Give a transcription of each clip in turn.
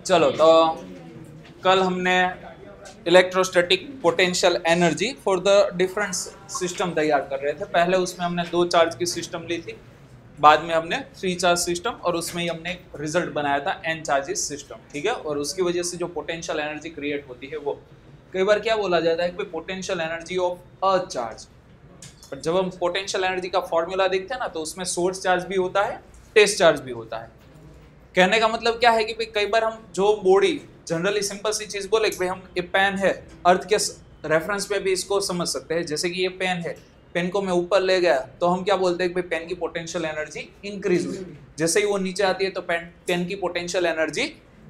चलो तो कल हमने electrostatic potential energy for the different system तैयार कर रहे थे। पहले उसमें हमने 2 चार्ज की सिस्टम ली थी, बाद में हमने 3 चार्ज सिस्टम, और उसमें ही हमने एक रिजल्ट बनाया था n चार्जेस सिस्टम। ठीक है, और उसकी वजह से जो पोटेंशियल एनर्जी क्रिएट होती है वो कई बार क्या बोला जाता है कि potential energy of a charge. पर जब हम पोटेंशियल एनर्जी का फॉर्मूला देखते हैं ना, तो उसमें सोर्स चार्ज भी होता है, टेस्ट चार्ज भी होता है। कहने का मतलब क्या है कि भाई कई बार हम जो बॉडी जनरली सिंपल सी चीज बोले कि भाई हम ये पेन है, अर्थ के रेफरेंस पे भी इसको समझ सकते हैं। जैसे कि ये पेन है, पेन को मैं ऊपर ले गया तो हम क्या बोलते हैं कि भाई पेन की पोटेंशियल एनर्जी इंक्रीज हुई। जैसे ही वो नीचे आती है तो पेन की पोटेंशियल एनर्जी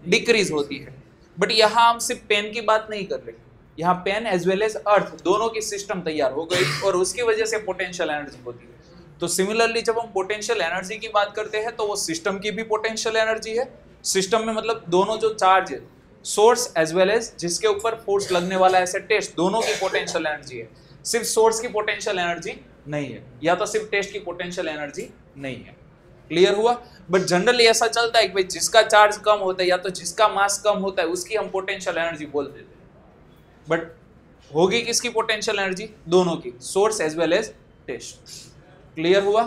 डिक्रीज होती है। बट यहाँ हम सिर्फ पेन की बात नहीं कर रहे, यहाँ pen as well as earth दोनों की सिस्टम तैयार हो गई और उसकी वजह से पोटेंशियल एनर्जी होती है। तो सिमिलरली जब हम पोटेंशियल एनर्जी की बात करते हैं तो वो सिस्टम की भी पोटेंशियल एनर्जी है। सिस्टम में मतलब दोनों जो चार्ज है, सोर्स एज वेल एज जिसके ऊपर फोर्स लगने वाला है ऐसे टेस्ट, दोनों की पोटेंशियल एनर्जी है। सिर्फ सोर्स की पोटेंशियल एनर्जी नहीं है, या तो सिर्फ टेस्ट की पोटेंशियल एनर्जी नहीं है। क्लियर हुआ? बट जनरली ऐसा चलता है कि भाई जिसका चार्ज कम होता है या तो जिसका मास कम होता है उसकी हम पोटेंशियल एनर्जी बोल देते हैं। बट होगी किसकी पोटेंशियल एनर्जी? दोनों की, source as well as test. Clear हुआ?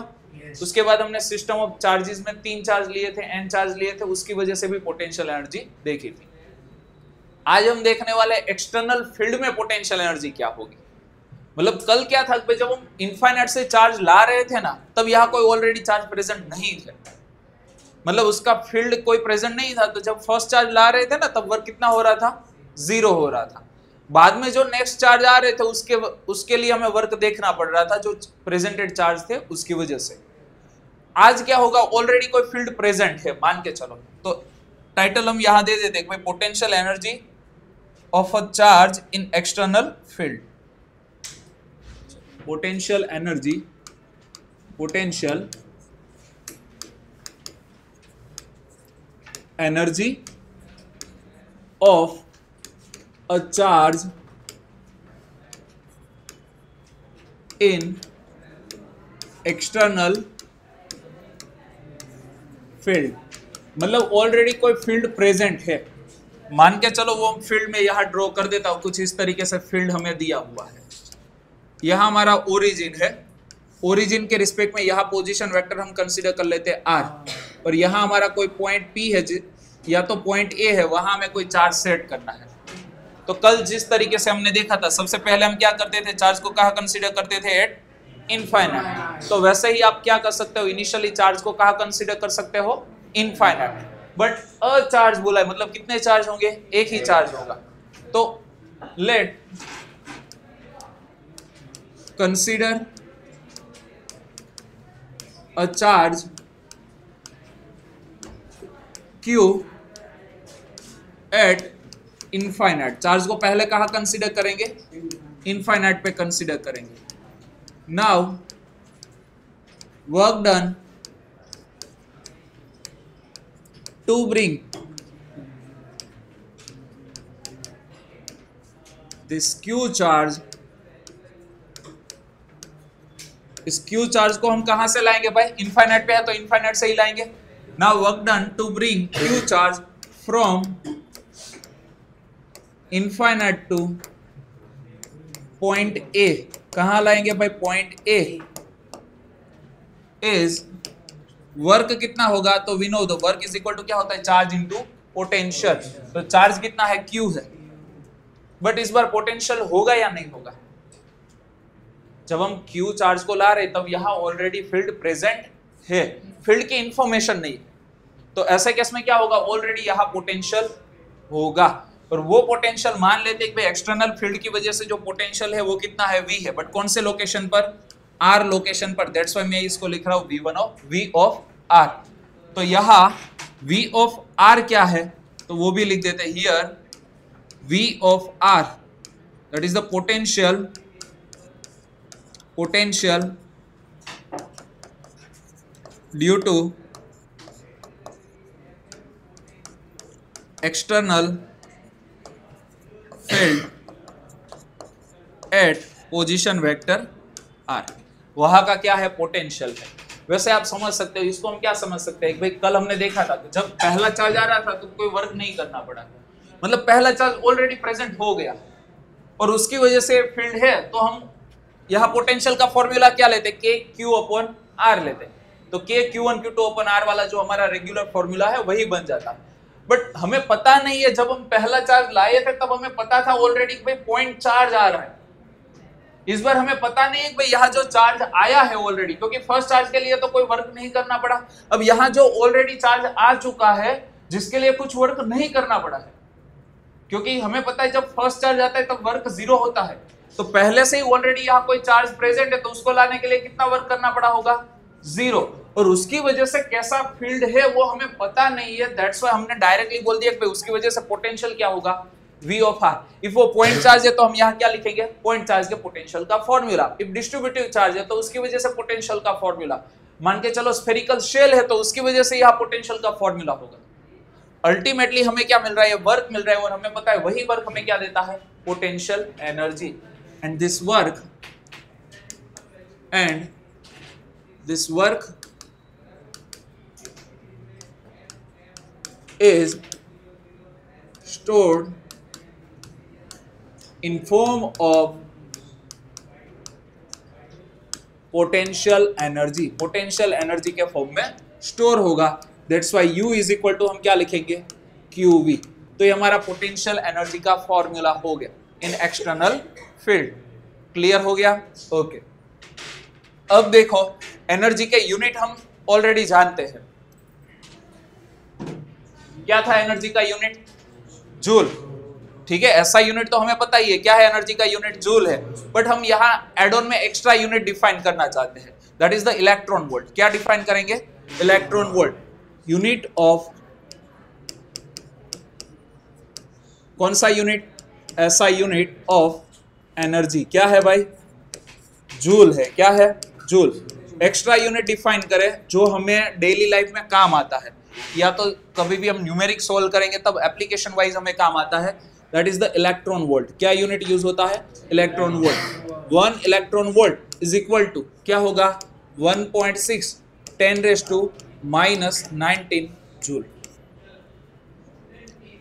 उसके बाद हमने सिस्टम ऑफ चार्जेस में 3 चार्ज लिए थे, n चार्ज लिए थे, उसकी वजह से भी पोटेंशियल एनर्जी देखी थी। आज हम देखने वाले एक्सटर्नल फील्ड में पोटेंशियल एनर्जी क्या होगी। मतलब कल क्या था कि जब हम इनफाइनाइट से चार्ज ला रहे थे ना, तब यहाँ कोई ऑलरेडी चार्ज प्रेजेंट नहीं थे, मतलब उसका फील्ड कोई प्रेजेंट नहीं था। तो जब फर्स्ट चार्ज ला रहे थे ना, तब वर्क कितना हो रहा था? 0 हो रहा था। बाद में जो नेक्स्ट चार्ज आ रहे थे उसके लिए हमें वर्क देखना पड़ रहा था, जो प्रेजेंटेड चार्ज थे उसकी वजह से। आज क्या होगा? ऑलरेडी कोई फील्ड प्रेजेंट है मान के चलो, तो टाइटल हम यहां दे देते हैं potential energy of a charge in external field. Potential energy of a charge in external field। मतलब ऑलरेडी कोई फील्ड प्रेजेंट है मान के चलो, वो फील्ड में यहां ड्रॉ कर देता हूं। कुछ इस तरीके से फील्ड हमें दिया हुआ है। यहां हमारा ओरिजिन है, ओरिजिन के रिस्पेक्ट में यहां पोजीशन वेक्टर हम कंसीडर कर लेते हैं r, और यहां हमारा कोई पॉइंट p है या तो पॉइंट a है, वहां हमें कोई चार्ज सेट करना है। तो कल जिस तरीके से हमने देखा था, सबसे पहले हम क्या करते थे? चार्ज को कहाँ कंसीडर करते थे? Eight infinite. तो वैसे ही आप क्या कर सकते हो? इनिशियली चार्ज को कहाँ कंसीडर कर सकते हो? इनफाइनाइट। बट अ चार्ज बोला है, मतलब कितने चार्ज होंगे? एक ही चार्ज होगा। तो let consider a charge Q at infinite. Charge को पहले कहां कंसीडर करेंगे? इनफाइनाइट पे कंसीडर करेंगे। Now work done to bring this Q charge, इस Q चार्ज को हम कहां से लाएंगे भाई? इनफाइनाइट पे है तो इनफाइनाइट से ही लाएंगे। Now work done to bring Q charge from infinite to point A. कहां लाएंगे भाई? पॉइंट ए इज वर्क कितना होगा? तो we know the work is equal to क्या होता है? Charge into potential. तो चार्ज कितना है? Q है। बट इस बार पोटेंशियल होगा या नहीं होगा? जब हम Q चार्ज को ला रहे तब यहां ऑलरेडी फील्ड प्रेजेंट है, फील्ड की इंफॉर्मेशन नहीं। तो ऐसे केस में क्या होगा? ऑलरेडी यहां पोटेंशियल होगा, और वो पोटेंशियल मान लेते हैं कि एक्सटर्नल फील्ड की वजह से जो पोटेंशियल है वो कितना है? V है। बट कौन से लोकेशन पर? R लोकेशन पर। दैट्स व्हाई मैं इसको लिख रहा हूं V ऑफ R। तो यहां V ऑफ R क्या है? तो वो भी लिख देते हैं here V of R, that is the potential due to external field at position vector r। वहां का क्या है? पोटेंशियल है। वैसे आप समझ सकते हो, इसको हम क्या समझ सकते हैं, भाई कल हमने देखा था जब पहला चार्ज आ रहा था तो कोई वर्क नहीं करना पड़ा, मतलब पहला चार्ज ऑलरेडी प्रेजेंट हो गया और उसकी वजह से फील्ड है, तो हम यहाँ पोटेंशियल का फॉर्मूला क्या लेते, के क्यू अपन आर लेते, तो के Q1 Q2 अपन आर वाला जो हमारा रेगुलर फॉर्मूला है वही बन जाता है। बट हमें पता नहीं है, जब हम पहला चार्ज लाए थे तब हमें पता था ऑलरेडी भाई पॉइंट चार्ज आ रहा है, इस बार हमें पता नहीं है कि भाई यहाँ जो चार्ज आया है ऑलरेडी, क्योंकि फर्स्ट चार्ज के लिए तो कोई वर्क नहीं करना पड़ा, अब यहाँ जो ऑलरेडी चार्ज आ चुका है जिसके लिए कुछ वर्क नहीं करना पड़ा है, क्योंकि हमें पता है जब फर्स्ट चार्ज आता है तब वर्क 0 होता है, तो पहले से ही ऑलरेडी यहाँ कोई चार्ज प्रेजेंट है, तो उसको लाने के लिए कितना वर्क करना पड़ा होगा, 0, और उसकी वजह से कैसा फील्ड है वो हमें पता नहीं है, दैट्स व्हाई हमने डायरेक्टली बोल दिया कि उसकी वजह से पोटेंशियल क्या होगा, V ऑफ R। इफ वो पॉइंट चार्ज है तो हम यहाँ क्या लिखेंगे, पॉइंट चार्ज के पोटेंशियल का फॉर्मूला, इफ डिस्ट्रीब्यूटिव चार्ज है तो उसकी वजह से पोटेंशियल का फॉर्मूला, मान के चलो स्फेरिकल शेल है तो उसकी वजह से यहाँ पोटेंशियल का फॉर्मूला होगा। अल्टीमेटली हमें क्या मिल रहा है, वर्क मिल रहा है, और हमें पता है वही वर्क हमें क्या देता है, potential energy, and this work is stored in form of potential energy, potential energy के फॉर्म में स्टोर होगा, that's why U is equal to हम क्या लिखेंगे, QV। तो ये हमारा पोटेंशियल एनर्जी का फॉर्मूला हो गया इन एक्सटर्नल फील्ड। क्लियर हो गया? ओके। अब देखो एनर्जी के यूनिट हम ऑलरेडी जानते हैं, क्या था एनर्जी का यूनिट, जूल, ठीक है। ऐसा यूनिट तो हमें पता ही है, क्या है एनर्जी का यूनिट, जूल है, बट हम यहाँ एड ऑन में एक्स्ट्रा यूनिट डिफाइन करना चाहते हैं, that is the electron volt. क्या डिफाइन करेंगे, इलेक्ट्रॉन वोल्ट, यूनिट ऑफ, कौन सा यूनिट, ऐसा यूनिट ऑफ एनर्जी, क्या है भाई, जूल है, क्या है, जूल। एक्स्ट्रा यूनिट डिफाइन करें जो हमें डेली लाइफ में काम आता है, या तो कभी भी हम न्यूमेरिक सोल्व करेंगे तब एप्लीकेशन वाइज हमें काम आता है, that is the electron volt. क्या यूनिट यूज होता है, electron volt. 1 electron volt is equal to क्या होगा, 1.6 10⁻⁻19 जूल।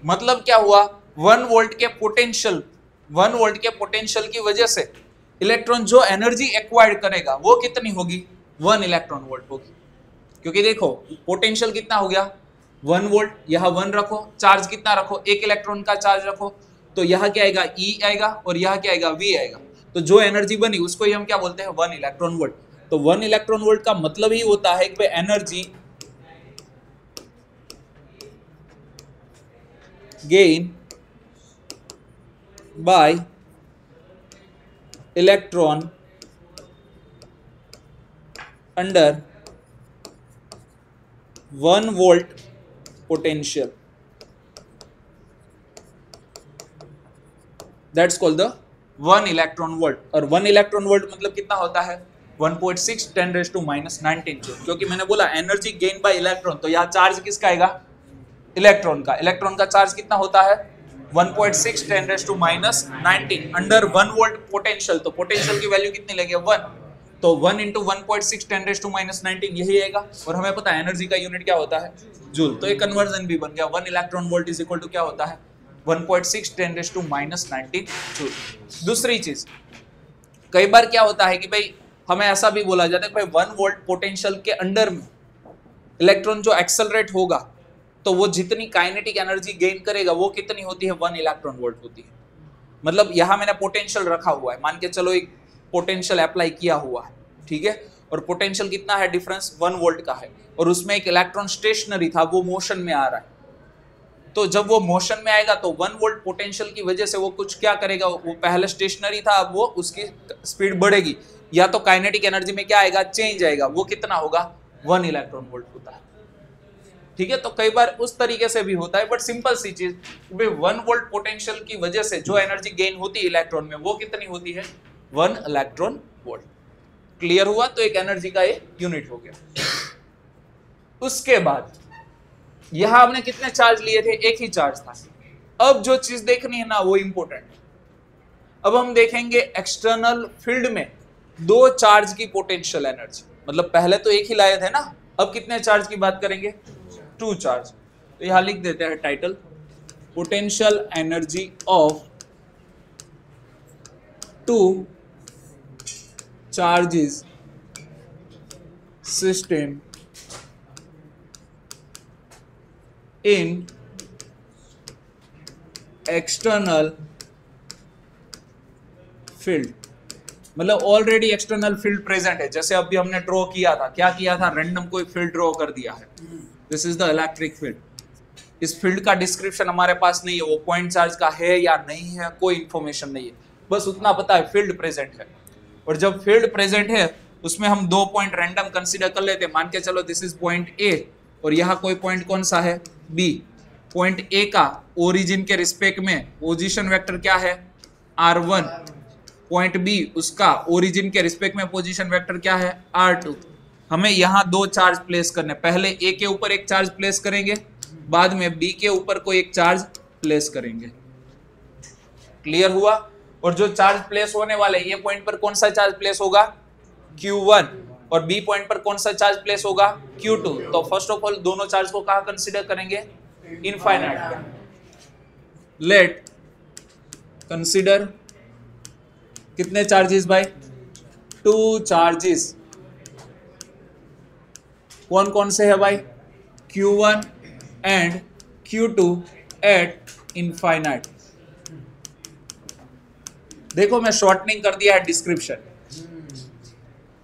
मतलब क्या हुआ, 1 वोल्ट के पोटेंशियल, 1 वोल्ट के पोटेंशियल की वजह से इलेक्ट्रॉन जो एनर्जी एक्वायर्ड करेगा वो कितनी होगी, 1 इलेक्ट्रॉन वोल्ट होगी। क्योंकि देखो पोटेंशियल कितना हो गया, 1 वोल्ट, यहाँ 1 रखो, चार्ज कितना रखो, 1 इलेक्ट्रॉन का चार्ज रखो, तो यहाँ क्या आएगा, E आएगा, और यहाँ क्या आएगा, V आएगा। तो जो एनर्जी बनी उसको ही हम क्या बोलते हैं, 1 इलेक्ट्रॉन वोल्ट। तो 1 इलेक्ट्रॉन वोल्ट का मतलब ही होता है कि energy gain by electron under 1 volt potential, that's called the 1 electron volt. और 1 इलेक्ट्रॉन वोल्ट मतलब कितना होता है, 1.6 10⁻⁻19 जूल। क्योंकि मैंने बोला एनर्जी गेन बाय इलेक्ट्रॉन, तो यहाँ चार्ज किसका आएगा, इलेक्ट्रॉन का। इलेक्ट्रॉन का चार्ज कितना होता है, 1.6 10⁻⁻19 अंडर 1 वोल्ट पोटेंशियल। तो पोटेंशियल की वैल्यू कितनी लगे, 1, तो 1 × 1.6 10⁻⁻19 यही आएगा। और हमें पता है एनर्जी का यूनिट क्या होता है, जूल। तो ये कन्वर्जन भी बन गया, 1 electron volt is equal to क्या होता है, 1.6 10⁻⁻19 जूल। दूसरी चीज, कई बार क्या होता है कि भाई हमें ऐसा भी बोला जाता है कि भाई 1 वोल्ट पोटेंशियल के अंडर में इलेक्ट्रॉन जो एक्सेलरेट होगा तो वो जितनी काइनेटिक एनर्जी गेन करेगा वो कितनी होती है, 1 इलेक्ट्रॉन वोल्ट होती है। मतलब यहाँ मैंने पोटेंशियल रखा हुआ है, मान के चलो एक पोटेंशियल अप्लाई किया हुआ है, ठीक है, और पोटेंशियल कितना है, डिफरेंस 1 वोल्ट का है, और उसमें एक इलेक्ट्रॉन स्टेशनरी था, वो मोशन में आ रहा है। तो जब वो मोशन में आएगा तो 1 वोल्ट पोटेंशियल की वजह से वो कुछ क्या करेगा, वो पहले स्टेशनरी था, अब वो उसकी स्पीड बढ़ेगी, या तो काइनेटिक एनर्जी में क्या आएगा, चेंज आएगा, वो कितना होगा, 1 इलेक्ट्रॉन वोल्ट होता है। ठीक है, तो कई बार उस तरीके से भी होता है, बट सिंपल सी चीज, 1 वोल्ट पोटेंशियल की वजह से जो एनर्जी गेन होती है इलेक्ट्रॉन में वो कितनी होती है, 1 इलेक्ट्रॉन वोल्ट। क्लियर हुआ? तो एक एनर्जी का एक यूनिट हो गया। उसके बाद यहां हमने कितने चार्ज लिए थे, एक ही चार्ज था। अब जो चीज देखनी है ना वो इंपॉर्टेंट है। अब हम देखेंगे एक्सटर्नल फील्ड में 2 चार्ज की पोटेंशियल एनर्जी। मतलब पहले तो एक ही लाए थे ना, अब कितने चार्ज की बात करेंगे? 2 चार्ज। तो यहां लिख देते हैं title, potential energy of 2 charges system in external field. मतलब ऑलरेडी एक्सटर्नल फील्ड प्रेजेंट है, जैसे अभी हमने ड्रॉ किया था, क्या किया था, रैंडम कोई फील्ड ड्रॉ कर दिया है, this is the electric field. इस फील्ड का डिस्क्रिप्शन हमारे पास नहीं है, वो पॉइंट चार्ज का है या नहीं है, कोई इंफॉर्मेशन नहीं है, बस उतना पता है फील्ड प्रेजेंट है। और जब फील्ड प्रेजेंट है उसमें हम 2 पॉइंट रैंडम कंसीडर कर लेते हैं, मान के चलो दिस इज पॉइंट ए और यहाँ कोई पॉइंट कौन सा है, बी। पॉइंट ए का ओरिजिन के रिस्पेक्ट में पोजीशन वेक्टर क्या है, r1। पॉइंट बी उसका ओरिजिन के रिस्पेक्ट में पोजीशन वेक्टर क्या है, r2। हमें यहाँ 2 चार्ज प्लेस करने, पहले ए के ऊपर एक चार्ज प्लेस करेंगे, बाद में बी के ऊपर कोई एक चार्ज प्लेस करेंगे। क्लियर हुआ? और जो चार्ज प्लेस होने वाले, ये पॉइंट पर कौन सा चार्ज प्लेस होगा, Q1, और बी पॉइंट पर कौन सा चार्ज प्लेस होगा, Q2। तो फर्स्ट ऑफ ऑल दोनों चार्ज को कहाँ कंसीडर करेंगे, इनफाइनाइट। लेट कंसीडर कितने चार्जेस भाई, 2 चार्जेस। कौन कौन से है भाई, Q1 and Q2 eight infinite. देखो मैं शॉर्टनिंग कर दिया है डिस्क्रिप्शन,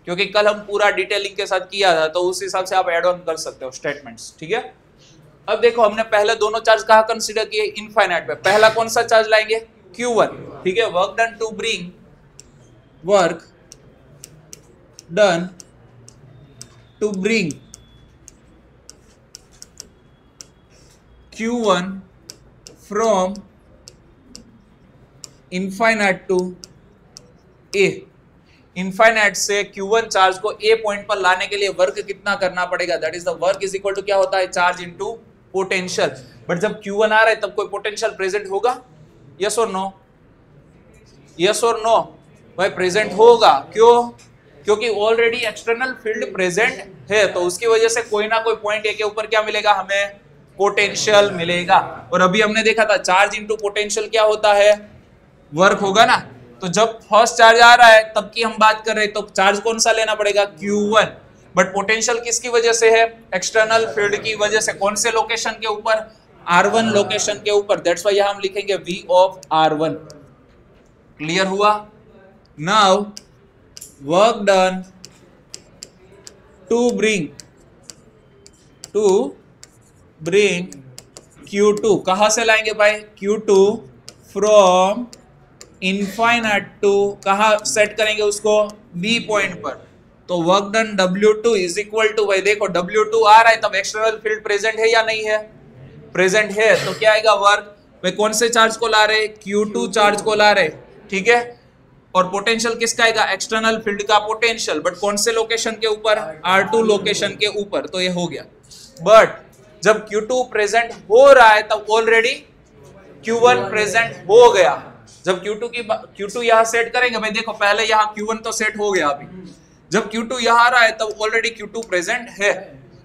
क्योंकि कल हम पूरा डिटेलिंग के साथ किया था, तो उस हिसाब से आप एड ऑन कर सकते हो स्टेटमेंट्स, ठीक है। अब देखो हमने पहले दोनों चार्ज कहाँ कंसीडर किए, इनफाइनाइट पे। पहला कौन सा चार्ज लाएंगे, Q1, ठीक है। Work done to bring Q1 from infinite to A. Infinite से Q1 चार्ज को ए पॉइंट पर लाने के लिए वर्क कितना करना पड़ेगा, that is the work is equal to क्या होता है, चार्ज इनटू पोटेंशियल। बट जब Q1 आ रहा है तब कोई पोटेंशियल प्रेजेंट होगा, यस और नो, यस और नो भाई, प्रेजेंट होगा। क्यों? क्योंकि ऑलरेडी एक्सटर्नल फील्ड प्रेजेंट है, तो उसकी वजह से कोई ना कोई पॉइंट ए के ऊपर क्या मिलेगा, हमें पोटेंशियल मिलेगा। और अभी हमने देखा था चार्ज इनटू पोटेंशियल क्या होता है, वर्क होगा ना। तो जब फर्स्ट चार्ज आ रहा है तब की हम बात कर रहे हैं, तो चार्ज कौन सा लेना पड़ेगा, Q1। बट पोटेंशियल किसकी वजह से है, एक्सटर्नल फील्ड की वजह से। कौन से लोकेशन के ऊपर, R1 लोकेशन के ऊपर, दैट्स व्हाई यहां हम लिखेंगे V ऑफ R1। क्लियर हुआ? Now work done to bring Q2, कहां से लाएंगे भाई, Q2 फ्रॉम इनफाइनाइट टू, कहां सेट करेंगे उसको, B पॉइंट पर। तो work done W2 is equal to, भाई देखो W2 आ रहा है तब एक्सटर्नल फील्ड प्रेजेंट है या नहीं है, प्रेजेंट है, तो क्या आएगा वर्क, भाई कौन से चार्ज को ला रहे, Q2 चार्ज को ला रहे, ठीक है। और पोटेंशियल किसका आएगा, एक्सटर्नल फील्ड का पोटेंशियल, बट कौन से लोकेशन के ऊपर, R2 लोकेशन के ऊपर, तो ये हो गया। बट जब Q2 प्रेजेंट हो रहा है तब ऑलरेडी Q1 प्रेजेंट हो गया। जब Q2 यहां सेट करेंगे, भाई देखो पहले यहां Q1 तो सेट हो गया, अभी जब Q2 यहां आ रहा है तब ऑलरेडी Q2 प्रेजेंट है,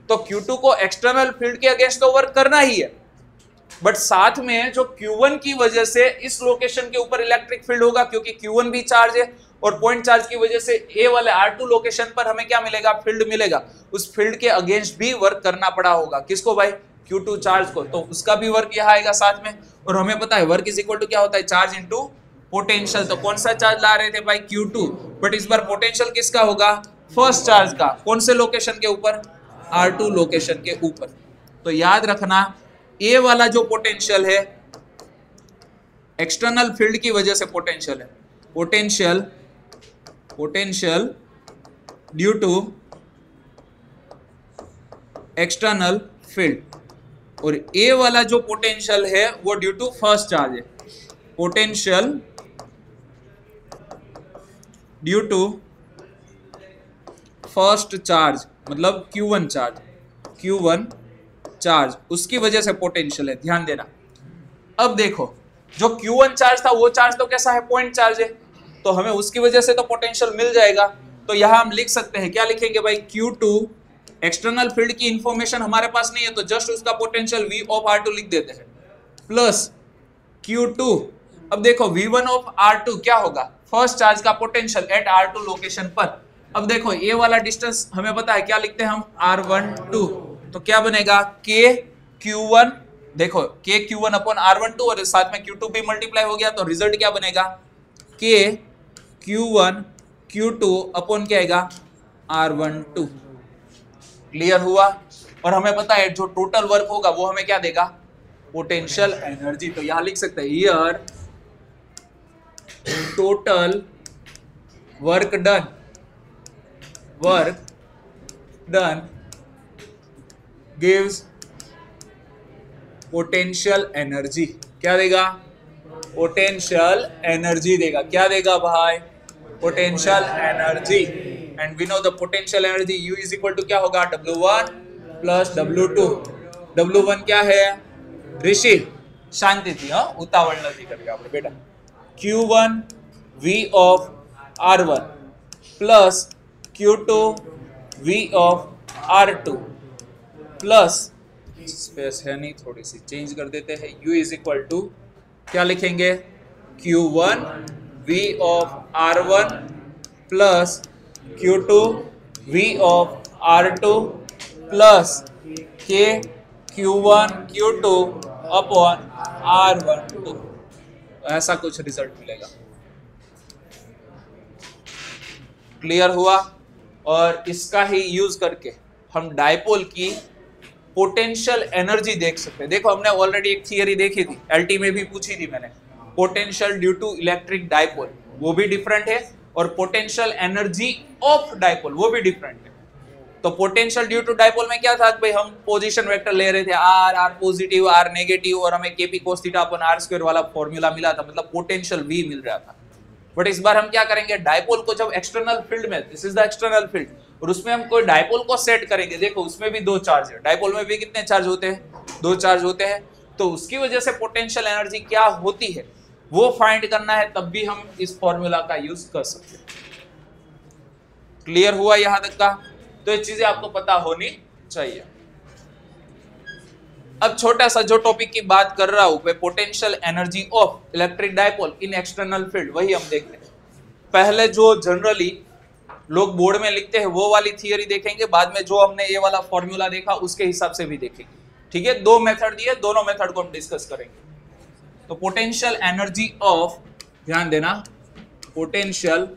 तो Q2 को एक्सटर्नल फील्ड के अगेंस्ट तो वर्क करना ही है, बट साथ में जो Q1 की वजह से इस लोकेशन के ऊपर इलेक्ट्रिक फील्ड होगा, क्योंकि Q1 भी चार्ज है, और पॉइंट चार्ज की वजह से ए वाले R2 लोकेशन पर हमें क्या मिलेगा, फील्ड मिलेगा। उस फील्ड के अगेंस्ट भी वर्क करना पड़ा होगा, किसको भाई, Q2 चार्ज को, तो उसका भी वर्क यहाँ आएगा साथ में। और हमें पता है वर्क इज इक्वल टू क्या होता है, चार्ज इनटू पोटेंशियल। तो कौन सा चार्ज ला रहे थे भाई, Q2, बट इस बार पोटेंशियल किसका होगा, फर्स्ट चार्ज का। कौन से लोकेशन के ऊपर, R2 लोकेशन के ऊपर। तो याद रखना ए वाला जो पोटेंशियल है एक्सटर्नल फील्ड की वजह से पोटेंशियल है, potential due to external field, और ए वाला जो पोटेंशियल है वो ड्यू टू फर्स्ट चार्ज है, potential due to first charge, मतलब Q1 चार्ज, उसकी वजह से पोटेंशियल है, ध्यान देना। अब देखो जो Q1 चार्ज था वो चार्ज तो कैसा है, पॉइंट चार्ज है, तो हमें उसकी वजह से तो पोटेंशियल मिल जाएगा। तो यहां हम लिख सकते हैं, क्या लिखेंगे भाई, Q2 एक्सटर्नल फील्ड की इंफॉर्मेशन हमारे पास नहीं है तो जस्ट उसका पोटेंशियल V ऑफ R2 लिख देते हैं, प्लस Q2, अब देखो V1 ऑफ R2 क्या होगा, फर्स्ट चार्ज का पोटेंशियल एट R2 लोकेशन पर। अब देखो ये वाला डिस्टेंस हमें पता है, क्या लिखते हैं हम, R12, तो क्या बनेगा K Q1, देखो K Q1 अपॉन R12 और साथ में Q2 भी मल्टीप्लाई हो गया, तो रिजल्ट क्या बनेगा, K Q1 Q2 अपॉन क्या आएगा, R12। क्लियर हुआ। और हमें पता है जो टोटल वर्क होगा वो हमें क्या देगा, पोटेंशियल एनर्जी। तो यहां लिख सकते हैं here total work done gives potential energy. क्या देगा, पोटेंशियल एनर्जी देगा। क्या देगा भाई, potential energy. And we know the potential energy U is equal to क्या होगा, W1 प्लस W2। W1 क्या है ऋषि, शांति थी, हाँ उतावल नहीं करेगा આપણે बेटा, Q1 V of R1 plus Q2 V of R2 plus, space है नहीं, थोड़ी सी चेंज कर देते हैं, U इज इक्वल टू क्या लिखेंगे, Q1 V of R1 plus Q2 V of R2 plus K Q1 Q2 upon R12। ऐसा कुछ रिजल्ट मिलेगा। क्लियर हुआ। और इसका ही यूज करके हम डायपोल की पोटेंशियल एनर्जी देख सकते हैं। देखो हमने ऑलरेडी एक थियरी देखी थी, एलटी में भी पूछी थी मैंने, potential due to electric dipole, वो भी डिफरेंट है, और पोटेंशियल एनर्जी ऑफ डायपोल वो भी डिफरेंट है। तो पोटेंशियल ड्यू टू डायपोल में क्या था भाई, हम पोजीशन वेक्टर ले रहे थे, आर पॉजिटिव आर नेगेटिव, और हमें K P cos theta upon r square वाला फॉर्मूला मिला था, मतलब पोटेंशियल वी मिल रहा था। बट इस बार हम क्या करेंगे, डायपोल को जब एक्सटर्नल फील्ड में, this is the external field, और उसमें हम कोई डायपोल को सेट करेंगे, देखो उसमें भी दो चार्ज है, डायपोल में भी कितने चार्ज होते हैं, दो चार्ज होते हैं, तो उसकी वजह से पोटेंशियल एनर्जी क्या होती है वो फाइंड करना है, तब भी हम इस फॉर्मूला का यूज कर सकते हैं। क्लियर हुआ यहां तक का। तो ये चीजें आपको पता होनी चाहिए। अब छोटा सा जो टॉपिक की बात कर रहा हूं, potential energy of electric dipole in external field, वही हम देखते हैं। पहले जो जनरली लोग बोर्ड में लिखते हैं वो वाली थियरी देखेंगे, बाद में जो हमने ये वाला फॉर्मूला देखा उसके हिसाब से भी देखेंगे। ठीक है, दो मेथड दिए, दोनों मेथड को हम डिस्कस करेंगे। तो पोटेंशियल एनर्जी ऑफ, ध्यान देना, potential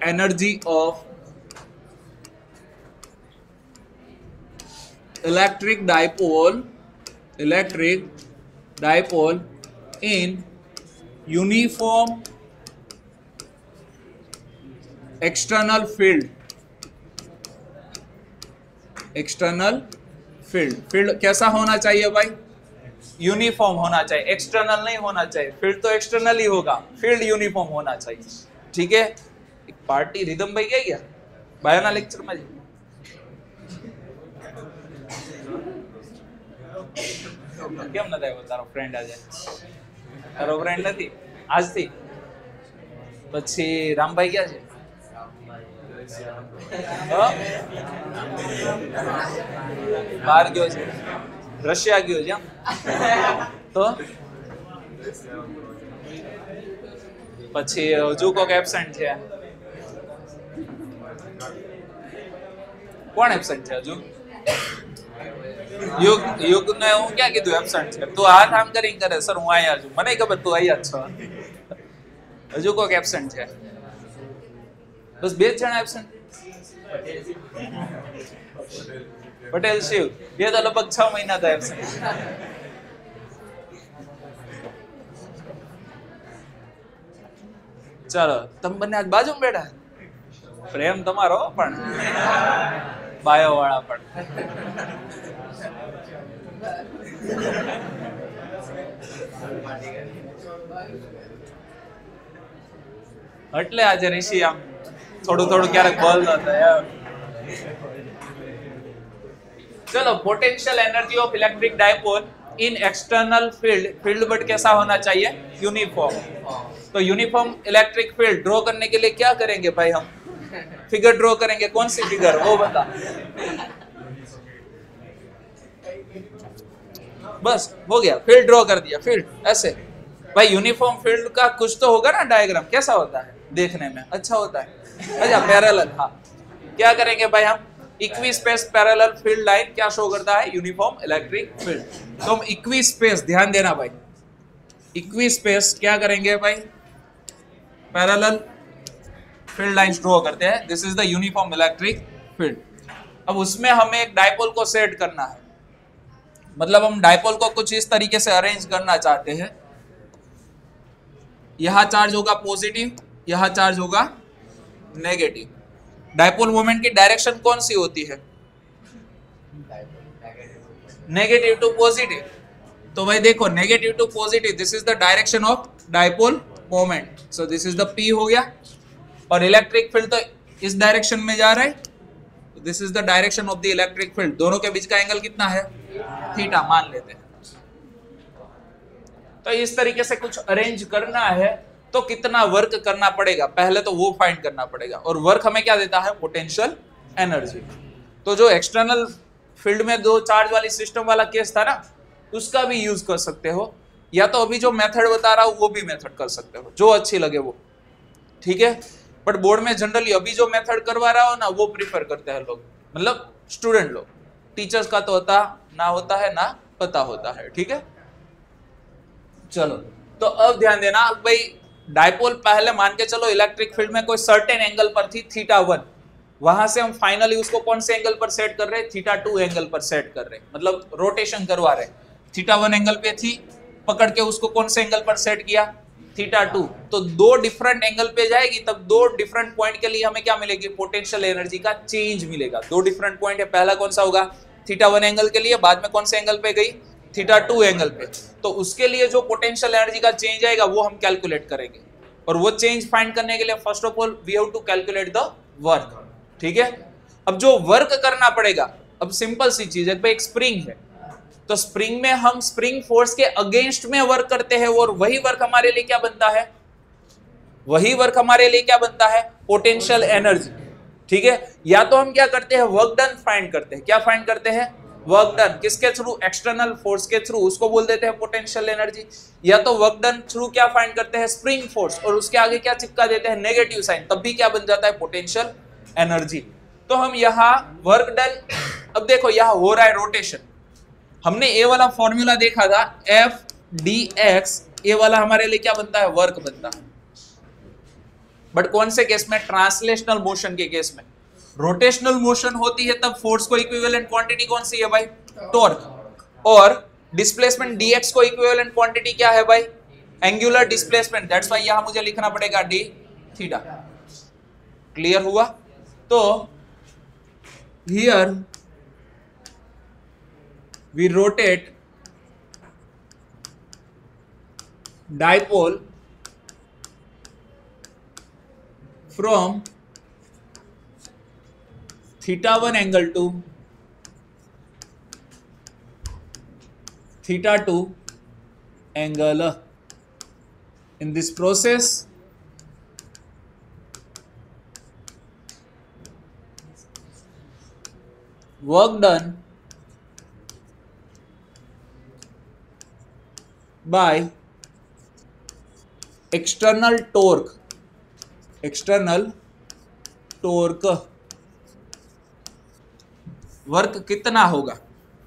energy of electric dipole in uniform external field कैसा होना चाहिए भाई, यूनिफॉर्म होना चाहिए, एक्सटर्नल नहीं होना चाहिए। फील्ड तो एक्सटर्नल ही होगा, फील्ड यूनिफॉर्म होना चाहिए। ठीक है, एक पार्टी रिदम भाई गई क्या बायोना लेक्चर में, કેમ ન થાય તારો ફ્રેન્ડ આજે, તારો ફ્રેન્ડ નથી આજથી, પછી રામભાઈ ક્યાં છે, બહાર ગયો છે, રશિયા ગયો છે, તો પછી હજુ કોક એબસેન્ટ છે, કોણ એબસેન્ટ છે હજુ, યુગ ને હું ક્યાં કીધું એબસેન્ટ છે, તું હાથ આમ કરી કરે સર હું આયા છું, મને ખબર તું આયા છો, હજુ કોક એબસેન્ટ છે, બસ બે જ જણા એબસેન્ટ, પટેલ શિવ, બે તો લગભગ 6 મહિના થયા એબસેન્ટ। ચાલો તમે બંને આજ બાજુમાં બેઠા, પ્રેમ તમારો પણ બાયો વાળા પણ, એટલે આજે ઋષિ આમ થોડું ક્યારેક બોલ ન થાય। ચલો, potential energy of electric dipole in external field but कैसा होना चाहिए? यूनिफॉर्म। तो यूनिफॉर्म इलेक्ट्रिक फील्ड ड्रॉ करने के लिए क्या करेंगे भाई? हम फिगर ड्रॉ करेंगे। कौन सी फिगर? वो बता। बस हो गया, फील्ड ड्रॉ कर दिया। फील्ड ऐसे भाई, यूनिफॉर्म फील्ड का कुछ तो होगा ना डायग्राम। कैसा होता है देखने में? अच्छा होता है। अच्छा पैरेलल। हाँ, क्या करेंगे भाई हम? Equi space parallel field line क्या शो करता है? Uniform electric field. तो हम इक्वी स्पेस, ध्यान देना भाई, इक्वी स्पेस क्या करेंगे भाई? पैरेलल फील्ड लाइंस ड्रॉ करते हैं। This is the uniform electric field. अब उसमें हमें एक डायपोल को सेट करना है। मतलब हम डायपोल को कुछ इस तरीके से अरेंज करना चाहते हैं। यहां चार्ज होगा पॉजिटिव, यहां चार्ज होगा नेगेटिव। डायपोल मोमेंट की डायरेक्शन कौन सी होती है? Negative to positive. तो भाई देखो, negative to positive, this is the direction of dipole moment. So this is the P हो गया। और इलेक्ट्रिक फील्ड तो इस डायरेक्शन में जा रहा है। This is the direction of the electric field. दोनों के बीच का एंगल कितना है? थीटा मान लेते हैं। तो इस तरीके से कुछ अरेंज करना है तो कितना वर्क करना पड़ेगा, पहले तो वो फाइंड करना पड़ेगा। और वर्क हमें क्या देता है? Potential energy. तो जो एक्सटर्नल फील्ड में दो चार्ज वाली सिस्टम वाला केस था ना, उसका भी यूज कर सकते हो, या तो अभी जो मेथड बता रहा हूं वो भी मेथड कर सकते हो, जो अच्छी लगे वो। ठीक है, बट बोर्ड में जनरली अभी जो मेथड करवा रहा हो ना, वो प्रीफर करते हैं लोग, मतलब स्टूडेंट लोग। टीचर्स का तो होता है ना पता होता है। ठीक है, चलो। तो अब ध्यान देना भाई, डायपोल पहले मान के चलो इलेक्ट्रिक फील्ड में कोई सर्टेन एंगल पर थी, θ1। वहां से हम फाइनली उसको कौन से एंगल पर सेट कर रहे हैं? θ2 एंगल पर सेट कर रहे हैं, मतलब रोटेशन करवा रहे हैं। θ1 एंगल पे थी, पकड़ के उसको कौन से एंगल पर सेट किया? θ2। तो दो डिफरेंट एंगल पे जाएगी, तब दो डिफरेंट पॉइंट के लिए हमें क्या मिलेगी? पोटेंशियल एनर्जी का चेंज मिलेगा। दो डिफरेंट पॉइंट है, पहला कौन सा होगा? θ1 एंगल के लिए, बाद में कौन से एंगल पे गई? θ2 एंगल पे। तो उसके लिए जो पोटेंशियल एनर्जी का चेंज आएगा वो हम कैलकुलेट करेंगे। और वो चेंज फाइंड करने के लिए first of all we have to calculate the work. ठीक है, अब जो वर्क करना पड़ेगा, अब सिंपल सी चीज है भाई, एक स्प्रिंग है, तो स्प्रिंग में हम स्प्रिंग फोर्स के अगेंस्ट में वर्क करते हैं, और वही वर्क हमारे लिए क्या बनता है? वही वर्क हमारे लिए क्या बनता है? Potential energy. ठीक है, या तो हम क्या करते हैं? वर्क डन फाइंड करते हैं। क्या फाइंड करते हैं? Work done. किसके थ्रू? एक्सटर्नल फोर्स के थ्रू, उसको बोल देते हैं पोटेंशियल एनर्जी। या तो वर्क डन थ्रू क्या फाइंड करते हैं? स्प्रिंग फोर्स, और उसके आगे क्या चिपका देते हैं? नेगेटिव साइन, तब भी क्या बन जाता है? Potential energy. तो हम यहाँ वर्क डन, अब देखो यहाँ हो रहा है रोटेशन। हमने ए वाला फॉर्मूला देखा था, एफ डी एक्स, ए वाला हमारे लिए क्या बनता है? वर्क बनता है। बट कौन से केस में? ट्रांसलेशनल मोशन के केस में। रोटेशनल मोशन होती है तब फोर्स को इक्विवेलेंट क्वांटिटी कौन सी है भाई? टॉर्क। और डिस्प्लेसमेंट dx को इक्विवेलेंट क्वांटिटी क्या है भाई? Angular displacement. दैट्स व्हाई यहां मुझे लिखना पड़ेगा d थीटा। क्लियर हुआ? तो here we rotate dipole from θ1 angle to θ2 angle. In this process, work done by external torque, work कितना होगा?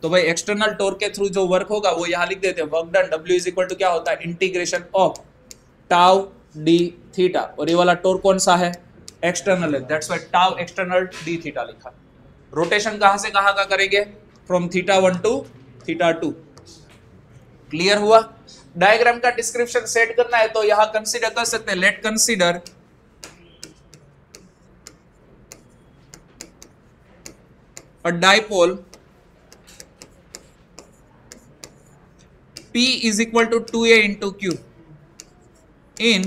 तो भाई एक्सटर्नल टॉर्क के थ्रू जो वर्क होगा वो यहां लिख देते हैं, work done W is equal to क्या होता है? Integration of tau d theta. और ये वाला टॉर्क कौन सा है? एक्सटर्नल है, that's why tau external d theta लिखा। रोटेशन कहां से कहां का करेंगे? From θ1 to θ2। क्लियर हुआ? डायग्राम का डिस्क्रिप्शन सेट करना है तो यहां कंसीडर कर सकते हैं। Late consider a dipole P is equal to 2a into Q in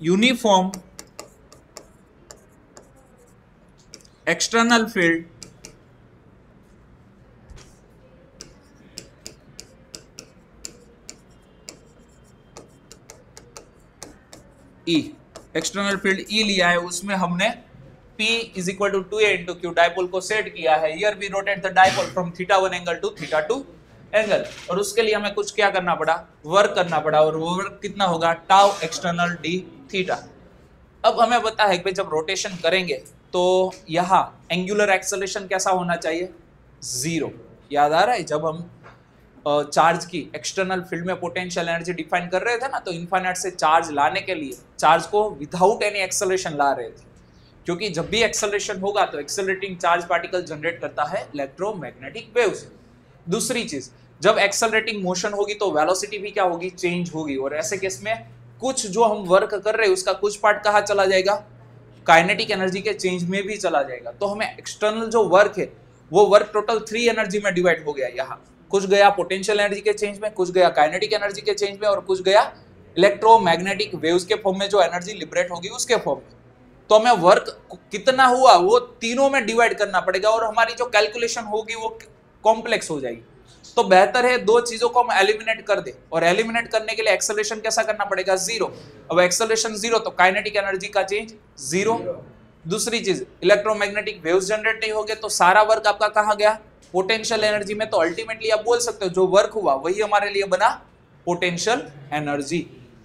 uniform external field E, external field E लिया है, उसमें हमने P is equal to 2a into q dipole को सेट किया है। Here we rotate the dipole from θ1 angle to θ2 angle, और उसके लिए हमें कुछ क्या करना पड़ा, वर्क करना पड़ा, और वो वर्क कितना होगा, टाउ एक्सटर्नल d थीटा। अब हमें पता है कि जब रोटेशन करेंगे तो यहाँ एंगुलर एक्सेलरेशन कैसा होना चाहिए, 0। याद आ रहा है जब हम चार्ज की एक्सटर्नल फील्ड में पोटेंशियल एनर्जी डिफाइन कर रहे थे ना, तो इनफाइनाइट से चार्ज लाने के लिए चार्ज को विदाउट एनी एक्सेलरेशन ला रहे थे, क्योंकि जब भी एक्सेलरेशन होगा तो एक्सेलरेटिंग चार्ज पार्टिकल जनरेट करता है इलेक्ट्रोमैग्नेटिक वेव्स। दूसरी चीज, जब एक्सेलरेटिंग मोशन होगी तो वेलोसिटी भी क्या होगी, चेंज होगी, और ऐसे केस में कुछ जो हम वर्क कर रहे हैं उसका कुछ पार्ट कहाँ चला जाएगा, काइनेटिक एनर्जी के चेंज में भी चला जाएगा। तो हमें एक्सटर्नल जो वर्क है वो वर्क टोटल 3 एनर्जी में डिवाइड हो गया। यहाँ कुछ गया पोटेंशियल एनर्जी के चेंज में, कुछ गया काइनेटिक एनर्जी के चेंज में, और कुछ गया इलेक्ट्रोमैग्नेटिक वेव्स के फॉर्म में जो एनर्जी लिबरेट होगी उसके फॉर्म में। तो हमें वर्क कितना हुआ वो तीनों में डिवाइड करना पड़ेगा, और हमारी जो कैलकुलेशन होगी वो कॉम्प्लेक्स हो जाएगी। तो बेहतर है दो चीजों को हम एलिमिनेट कर दे, और एलिमिनेट करने के लिए एक्सेलरेशन कैसा करना पड़ेगा, 0। अब एक्सेलरेशन 0 तो काइनेटिक एनर्जी का चेंज 0। दूसरी चीज, इलेक्ट्रोमैग्नेटिक वेव्स जनरेट नहीं होंगे तो सारा वर्क आपका कहाँ गया, पोटेंशियल एनर्जी में। तो अल्टीमेटली आप बोल सकते हो जो वर्क हुआ वही हमारे लिए बना पोटेंशियल एनर्जी।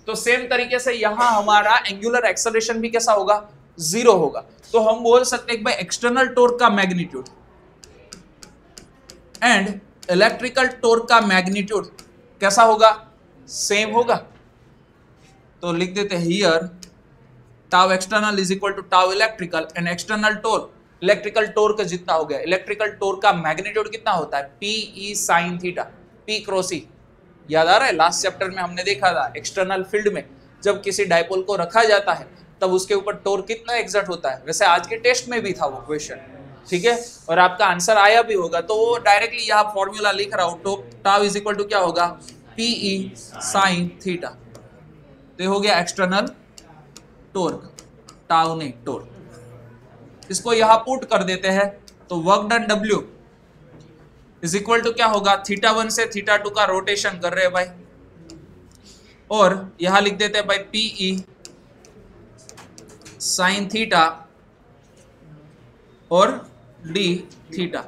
तो सेम तरीके से यहां हमारा एंगुलर एक्सेलरेशन भी कैसा होगा, 0 होगा। तो हम बोल सकते हैं भाई एक्सटर्नल टॉर्क का मैग्नीट्यूड एंड इलेक्ट्रिकल टॉर्क का मैग्नीट्यूड कैसा होगा, सेम होगा। तो लिख देते हैं here tau external is equal to tau electrical, and external torque electrical torque जितना हो गया, इलेक्ट्रिकल टॉर्क का मैग्नीट्यूड कितना होता है, Pe sin theta, P cross E। याद आ रहा है लास्ट चैप्टर में हमने देखा था एक्सटर्नल फील्ड में जब किसी डायपोल को रखा जाता है तब उसके ऊपर टॉर्क कितना एग्जर्ट होता है। वैसे आज के टेस्ट में भी था वो क्वेश्चन, ठीक है, और आपका आंसर आया भी होगा। तो वो डायरेक्टली यहाँ फॉर्मूला लिख रहा हूँ, टाउ इज इक्वल टू क्या होगा, Pe sin थीटा। तो हो गया एक्सटर्नल टॉर्क, टाउ नहीं टॉर्क। इसको यहां पुट कर देते हैं तो work done W is equal to क्या होगा, θ1 से θ2 का रोटेशन कर रहे हैं भाई, और यहां लिख देते हैं भाई Pe sin थीटा और d थीटा।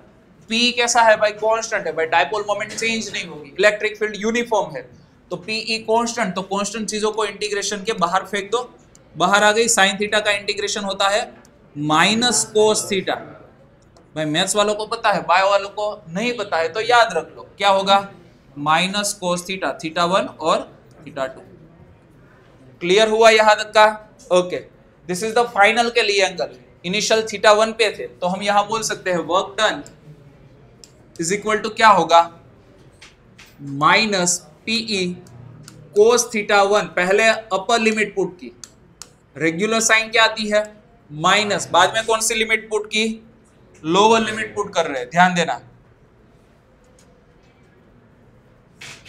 P कैसा है भाई, कांस्टेंट है भाई, डायपोल मोमेंट चेंज नहीं होगी, इलेक्ट्रिक फील्ड यूनिफॉर्म है। तो Pe कांस्टेंट, तो कांस्टेंट चीजों को इंटीग्रेशन के बाहर फेंक दो, बाहर आ गई। sin थीटा का इंटीग्रेशन होता है माइनस कोस थीटा। भाई मैथ्स वालों को पता है, बायो वालों को नहीं पता है तो याद रख लो क्या होगा, माइनस कोस थीटा, θ1 और θ2। क्लियर हुआ यहां तक का, okay. This is the final के लिए एंगल, इनिशियल θ1 पे थे, तो हम यहां बोल सकते हैं work done is equal to क्या होगा, माइनस Pe कोस θ1, पहले अपर लिमिट पुट की, रेगुलर साइन क्या आती है माइनस, बाद में कौन सी लिमिट पुट की, लोअर लिमिट पुट कर रहे हैं, ध्यान देना।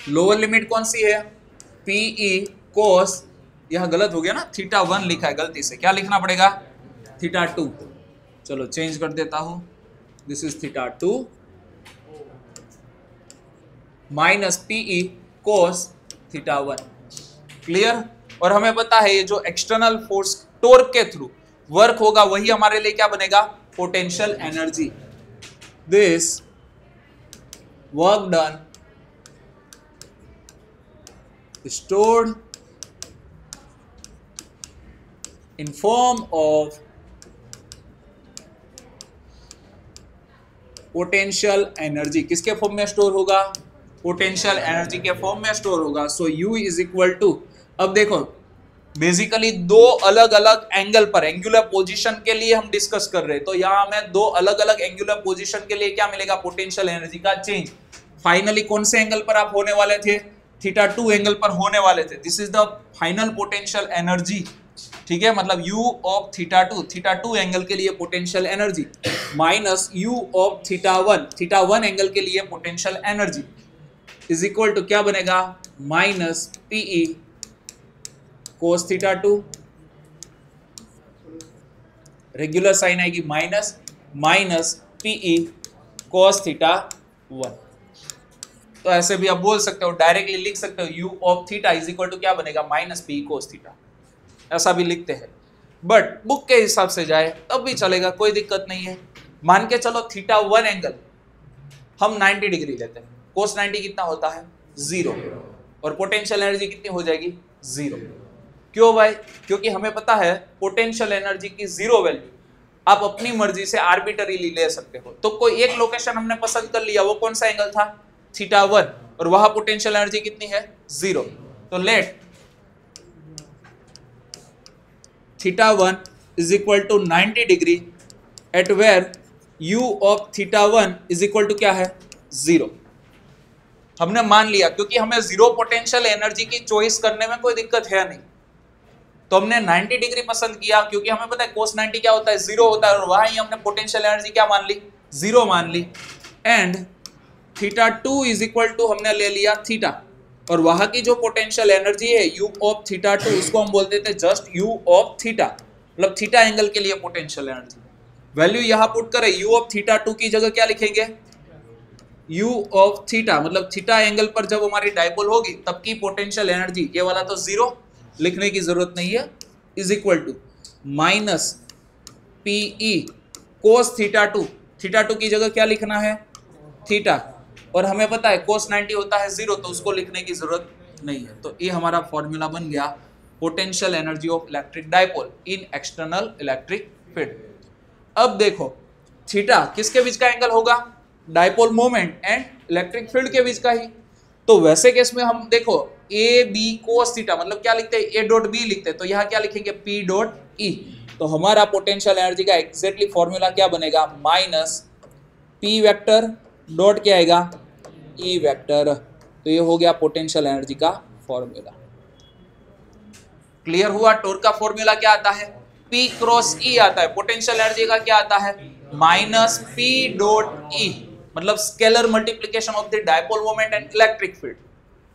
लोअर लिमिट कौन सी है, Pe कोस, यह गलत हो गया ना, θ1 लिखा है गलती से, क्या लिखना पड़ेगा, θ2। चलो चेंज कर देता हूं, this is θ2 minus Pe cos θ1। Clear. और हमें पता है ये जो एक्सटर्नल फोर्स टॉर्क के थ्रू वर्क होगा वही हमारे लिए क्या बनेगा, potential energy. This work done stored in form of potential energy. किसके फॉर्म में स्टोर होगा, पोटेंशियल एनर्जी के फॉर्म में स्टोर होगा। So U is equal to, अब देखो बेसिकली दो अलग अलग एंगल पर एंगुलर पोजीशन के लिए हम डिस्कस कर रहे हैं, तो यहाँ हमें दो अलग अलग एंगुलर पोजीशन के लिए क्या मिलेगा, पोटेंशियल एनर्जी का चेंज। फाइनली कौन से एंगल पर आप होने वाले थे, θ2 एंगल पर होने वाले थे। This is the final potential energy, ठीक है, मतलब U ऑफ θ2 एंगल के लिए potential energy minus U of θ1 angle के लिए potential energy is equal to क्या बनेगा, minus Pe cos θ2, regular sign आएगी माइनस, माइनस Pe कोस θ1। तो ऐसे भी आप बोल सकते हो, डायरेक्टली लिख सकते हो U of theta is equal to क्या बनेगा, माइनस P कोस थीटा। ऐसा भी लिखते हैं, बट बुक के हिसाब से जाए तब भी चलेगा, कोई दिक्कत नहीं है। मान के चलो θ1 एंगल हम 90 डिग्री लेते हैं, cos 90 कितना होता है 0, और पोटेंशियल एनर्जी कितनी हो जाएगी 0। क्यों भाई? क्योंकि हमें पता है पोटेंशियल एनर्जी की 0 वैल्यू आप अपनी मर्जी से आर्बिटरीली ले सकते हो। तो कोई एक लोकेशन हमने पसंद कर लिया, वो कौन सा एंगल था θ1, और वहां पोटेंशियल एनर्जी कितनी है 0। तो let θ1 is equal to 90 degree at where u of θ1 is equal to क्या है 0। हमने मान लिया, क्योंकि हमें 0 पोटेंशियल एनर्जी की चॉइस करने में कोई दिक्कत है नहीं, तो हमने 90 डिग्री पसंद किया, क्योंकि हमें पता है cos 90 क्या होता है 0 होता है, और वहां ही हमने पोटेंशियल एनर्जी क्या मान ली 0 मान ली। एंड θ2 इज इक्वल टू हमने ले लिया थीटा, और वहां की जो पोटेंशियल एनर्जी है u ऑफ θ2 उसको हम बोलते थे जस्ट u ऑफ थीटा, मतलब थीटा एंगल के लिए पोटेंशियल एनर्जी। वैल्यू यहां पुट करें, u ऑफ θ2 की जगह क्या लिखेंगे u ऑफ थीटा, मतलब थीटा एंगल पर जब हमारी डायपोल होगी तब की पोटेंशियल एनर्जी, ये वाला तो 0 लिखने की जरूरत नहीं है, is equal to minus PE cos θ2, θ2 की जगह क्या लिखना है थीटा, और हमें पता है cos 90 होता है 0, तो उसको लिखने की जरूरत नहीं है। तो ये हमारा फॉर्मूला बन गया potential energy of electric dipole in external electric field. अब देखो थीटा किसके बीच का एंगल होगा, dipole moment and electric field के बीच का ही। तो वैसे केस में हम देखो ए बी cos थीटा मतलब क्या लिखते हैं ए डॉट बी लिखते हैं, तो यहाँ क्या लिखेंगे P डॉट E। तो हमारा पोटेंशियल एनर्जी का एग्जैक्टली फॉर्मूला क्या बनेगा माइनस P वेक्टर डॉट क्या आएगा E वेक्टर। तो ये हो गया पोटेंशियल एनर्जी का फॉर्मूला। क्लियर हुआ? टॉर्क का फॉर्मूला क्या आता है P क्रॉस E आता है, पोटेंशियल एनर्जी का क्या आता है माइनस P डॉट E, मतलब scalar multiplication of the dipole moment and electric field,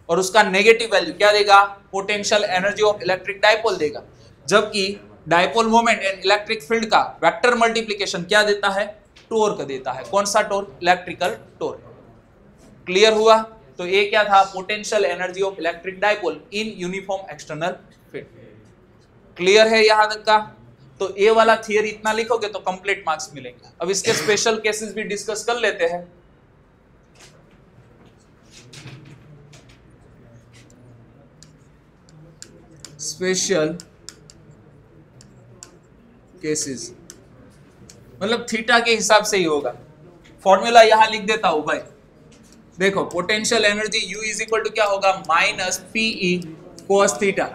और उसका नेगेटिव वैल्यू क्या देगा potential energy of electric dipole देगा, जबकि dipole moment and electric field का वेक्टर मल्टीप्लिकेशन क्या देता है टॉर्क देता है। कौन सा टॉर्क? Electrical torque. क्लियर हुआ? तो ये क्या था potential energy of electric dipole in uniform external field. Clear है यहां तक का? तो ये वाला थियरी इतना लिखोगे तो कंप्लीट मार्क्स मिलेंगे। अब इसके स्पेशल केसेस भी डिस्कस कर लेते हैं। स्पेशल केसेस मतलब थीटा के हिसाब से ही होगा। फॉर्मूला यहां लिख देता हूं भाई, देखो potential energy U is equal to क्या होगा माइनस PE cos थीटा।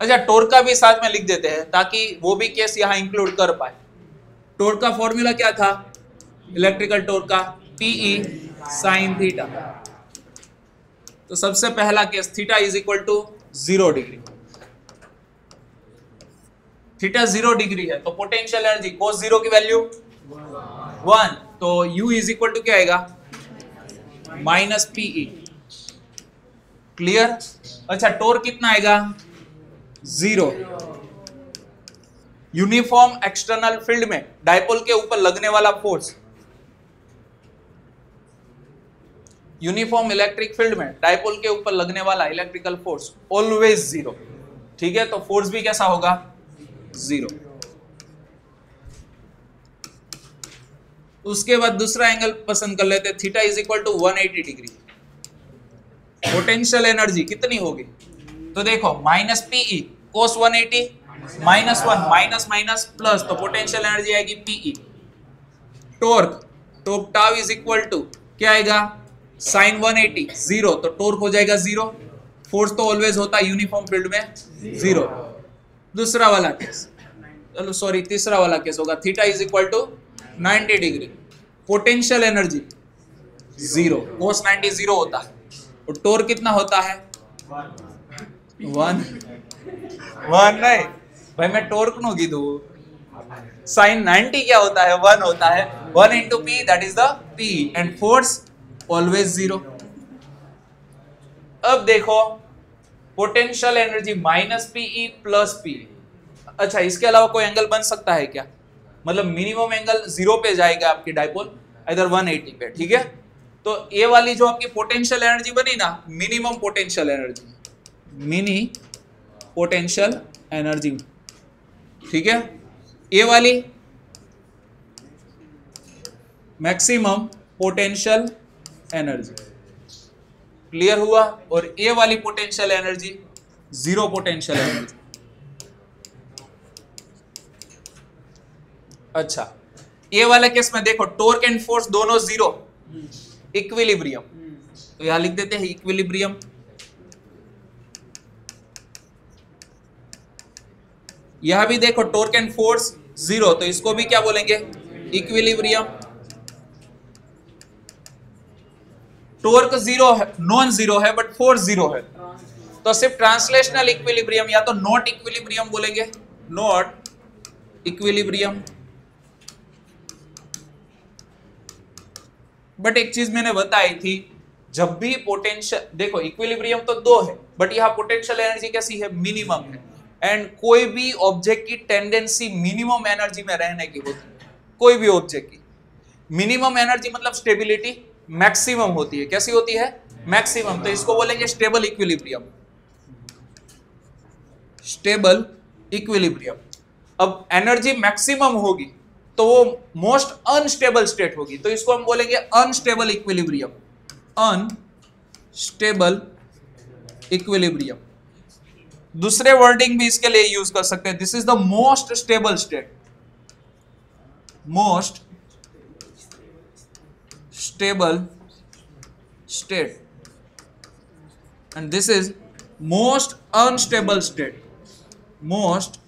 अच्छा टॉर्क का भी साथ में लिख देते हैं ताकि वो भी केस यहां इंक्लूड कर पाए। टॉर्क का फॉर्मूला क्या था इलेक्ट्रिकल टॉर्क का PE sin थीटा। तो सबसे पहला case theta is equal to 0 degree, theta 0 degree है तो पोटेंशियल एनर्जी cos 0 की वैल्यू 1, तो U इज इक्वल टू क्या आएगा माइनस PE। क्लियर? अच्छा टॉर्क कितना आएगा 0। यूनिफॉर्म एक्सटर्नल फील्ड में डायपोल के ऊपर लगने वाला फोर्स, यूनिफॉर्म इलेक्ट्रिक फील्ड में डायपोल के ऊपर लगने वाला इलेक्ट्रिकल फोर्स ऑलवेज 0। ठीक है, तो फोर्स भी कैसा होगा 0। उसके बाद दूसरा एंगल पसंद कर लेते, theta is equal to 180 degree. Potential energy कितनी होगी तो देखो minus PE cos 180 minus 1 minus minus plus, तो पोटेंशियल एनर्जी आएगी PE। Torque tau is equal to क्या आएगा sin 180 0, तो टॉर्क हो जाएगा 0। फोर्स तो ऑलवेज होता है यूनिफॉर्म फील्ड में 0। दूसरा वाला केस, चलो सॉरी तीसरा वाला केस होगा theta is equal to 90 degree, potential energy 0, cos 90 0 होता है, और टॉर्क कितना होता है 1 नहीं भाई मैं टॉर्क नो कीधु, sin 90 क्या होता है 1 होता है, 1 into P that is the P and force always 0। अब देखो potential energy minus PE plus PE। अच्छा इसके अलावा कोई एंगल बन सकता है क्या, मतलब मिनिमम एंगल 0 पे जाएगा आपकी डायपोल इधर 180 पे। ठीक है, तो ये वाली जो आपकी पोटेंशियल एनर्जी बनी ना minimum potential energy, mini potential energy, ठीक है। ए वाली मैक्सिमम पोटेंशियल एनर्जी, क्लियर हुआ। और ए वाली potential energy zero potential energy. अच्छा, ए वाले केस में देखो टॉर्क एंड फोर्स दोनों जीरो, इक्विलिब्रियम, तो यहां लिख देते हैं इक्विलिब्रियम। यहां भी देखो टॉर्क एंड फोर्स जीरो, तो इसको भी क्या बोलेंगे, इक्विलिब्रियम। टॉर्क जीरो है, नॉन जीरो है, बट फोर्स जीरो है, तो सिर्फ ट्रांसलेशनल इक्विलिब्रियम या तो नॉट इक्विलिब्रियम बोलेंगे, नॉट इक्विलिब्रियम। बट एक चीज मैंने बताई थी, जब भी पोटेंशियल, देखो इक्विलिब्रियम तो दो है, बट यहां पोटेंशियल एनर्जी कैसी है, मिनिमम है। एंड कोई भी ऑब्जेक्ट की टेंडेंसी मिनिमम एनर्जी में रहने की होती है, कोई भी ऑब्जेक्ट की मिनिमम एनर्जी मतलब स्टेबिलिटी मैक्सिमम होती है। कैसी होती है, मैक्सिमम, तो इसको बोलेंगे स्टेबल इक्विलिब्रियम, स्टेबल इक्विलिब्रियम। अब एनर्जी मैक्सिमम होगी तो वो मोस्ट अनस्टेबल स्टेट होगी, तो इसको हम बोलेंगे अनस्टेबल इक्विलिब्रियम, अनस्टेबल इक्विलिब्रियम। दूसरे वर्डिंग भी इसके लिए यूज कर सकते हैं, this is the most stable state, most stable state, and this is most unstable state, most